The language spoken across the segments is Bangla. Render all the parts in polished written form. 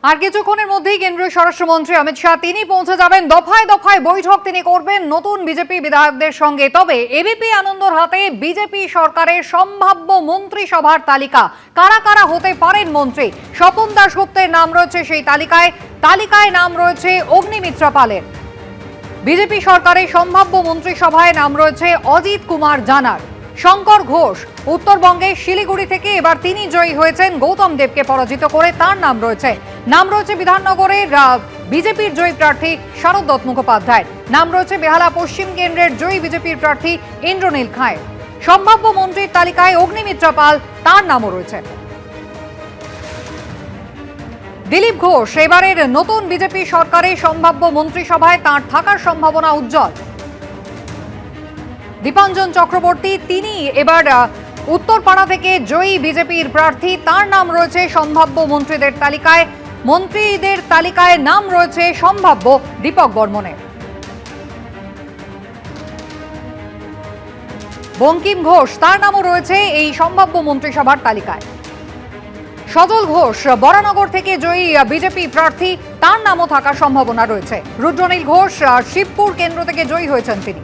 আর কিছুক্ষণের মধ্যেই কেন্দ্রীয় স্বরাষ্ট্রমন্ত্রী অমিত শাহ তিনি পৌঁছে যাবেন। দফায় দফায় বৈঠক তিনি করবেন নতুন বিজেপি বিধায়কদের সঙ্গে। তবে এবিপি আনন্দর হাতে বিজেপি সরকারের সম্ভাব্য মন্ত্রিসভার তালিকা। কারা কারা হতে পারেন মন্ত্রী? স্বপন দাশগুপ্তের নাম রয়েছে সেই তালিকায় নাম রয়েছে অগ্নিমিত্রা পালের। বিজেপি সরকারের সম্ভাব্য মন্ত্রিসভায় নাম রয়েছে অজিত কুমার জানার। শঙ্কর ঘোষ উত্তরবঙ্গের শিলিগুড়ি থেকে এবার তিনি জয়ী হয়েছেন গৌতম দেবকে পরাজিত করে, তার নাম রয়েছে বিধাননগরের বিজেপির জয়ী প্রার্থী শারদ দত্ত মুখোপাধ্যায়। নাম রয়েছে বেহালা পশ্চিম কেন্দ্রের জয়ী বিজেপির প্রার্থী ইন্দ্রনীল খাঁয়ের। সম্ভাব্য মন্ত্রীর তালিকায় অগ্নিমিত্রা পাল, তার নামও রয়েছে। দিলীপ ঘোষ এবারের নতুন বিজেপি সরকারের সম্ভাব্য মন্ত্রিসভায় তাঁর থাকার সম্ভাবনা উজ্জ্বল। দীপাঞ্জন চক্রবর্তী তিনি এবার উত্তরপাড়া থেকে জয়ী বিজেপির প্রার্থী, তার নাম রয়েছে সম্ভাব্য মন্ত্রীদের তালিকায়। মন্ত্রীদের তালিকায় নাম রয়েছে সম্ভাব্য দীপক বর্মনের। বঙ্কিম ঘোষ তার নামও রয়েছে এই সম্ভাব্য মন্ত্রিসভার তালিকায়। সজল ঘোষ বরানগর থেকে জয়ী বিজেপি প্রার্থী, তার নামও থাকার সম্ভাবনা রয়েছে। রুদ্রনীল ঘোষ শিবপুর কেন্দ্র থেকে জয়ী হয়েছেন তিনি।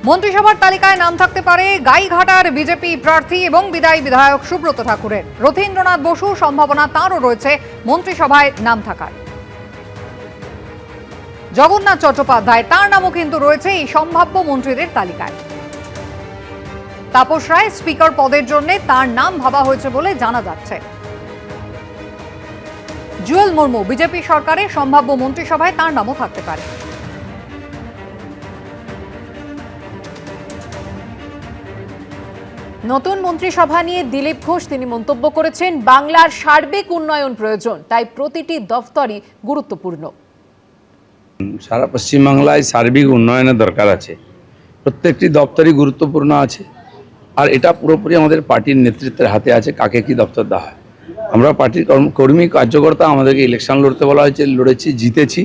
মন্ত্রিসভার তালিকায় নাম থাকতে পারে গাইঘাটার বিজেপি প্রার্থী এবং বিদায়ী বিধায়ক সুব্রত ঠাকুরের। রথীন্দ্রনাথ বসু সম্ভাবনা তাঁরও রয়েছে মন্ত্রিসভায় নাম থাকার। জগন্নাথ চট্টোপাধ্যায় তার নামও কিন্তু রয়েছে এই সম্ভাব্য মন্ত্রীদের তালিকায়। তাপস রায় স্পিকার পদের জন্য তার নাম ভাবা হয়েছে বলে জানা যাচ্ছে। জুয়েল মুর্মু বিজেপি সরকারের সম্ভাব্য মন্ত্রিসভায় তার নামও থাকতে পারে। নতুন মন্ত্রিসভা নিয়ে দিলীপ ঘোষ তিনি মন্তব্য করেছেন, বাংলার সার্বিক উন্নয়ন প্রয়োজন, তাই প্রতিটি দফতরই গুরুত্বপূর্ণ। সারা পশ্চিমবাংলায় সার্বিক উন্নয়নের দরকার আছে, প্রত্যেকটি দপ্তরই গুরুত্বপূর্ণ আছে। আর এটা পুরোপুরি আমাদের পার্টির নেতৃত্বের হাতে আছে কাকে কি দপ্তর দেওয়া হয়। আমরা পার্টির কর্মী কার্যকর্তা, আমাদেরকে ইলেকশন লড়তে বলা হয়েছে, লড়েছি, জিতেছি।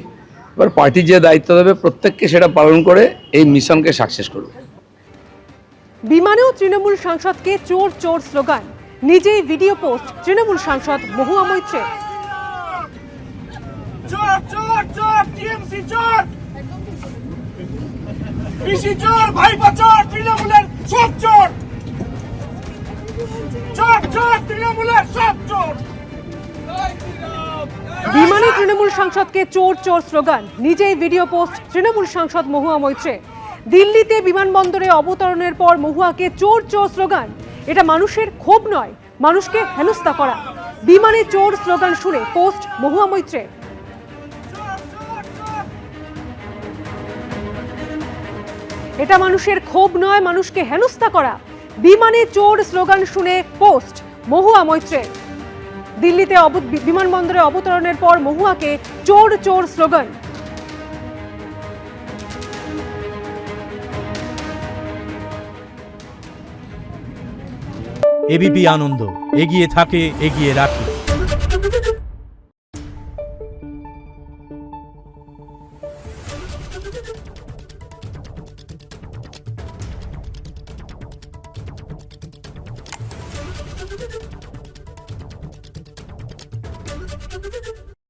এবার পার্টি যে দায়িত্ব দেবে প্রত্যেককে সেটা পালন করে এই মিশনকে সাকসেস করবে। বিমানেও তৃণমূল সাংসদকে চোর চোর স্লোগান, নিজেই ভিডিও পোস্ট তৃণমূল সাংসদ মহুয়া মৈত্রে। চোর চোর চোর টিএমসি চোর, পিসি চোর, ভাইপা চোর, তৃণমূলের সব চোর। চোর চোর তৃণমূলের সব চোর। বিমানে তৃণমূল সাংসদকে চোর চোর স্লোগান, নিজেই ভিডিও পোস্ট তৃণমূল সাংসদ মহুয়া মৈত্রে। দিল্লিতে বিমানবন্দরে অবতরণের পর মহুয়াকে চোর চোর স্লোগান, এটা মানুষের ক্ষোভ নয়, মানুষকে হেনস্থা করা। বিমানে চোর স্লোগান শুনে পোস্ট মহুয়া মৈত্রে। এটা মানুষের ক্ষোভ নয়, মানুষকে হেনস্থা করা। বিমানে চোর স্লোগান শুনে পোস্ট মহুয়া মৈত্রে। দিল্লিতে বিমানবন্দরে অবতরণের পর মহুয়াকে চোর চোর স্লোগান। এবিপি আনন্দ এগিয়ে থাকে, এগিয়ে রাখে।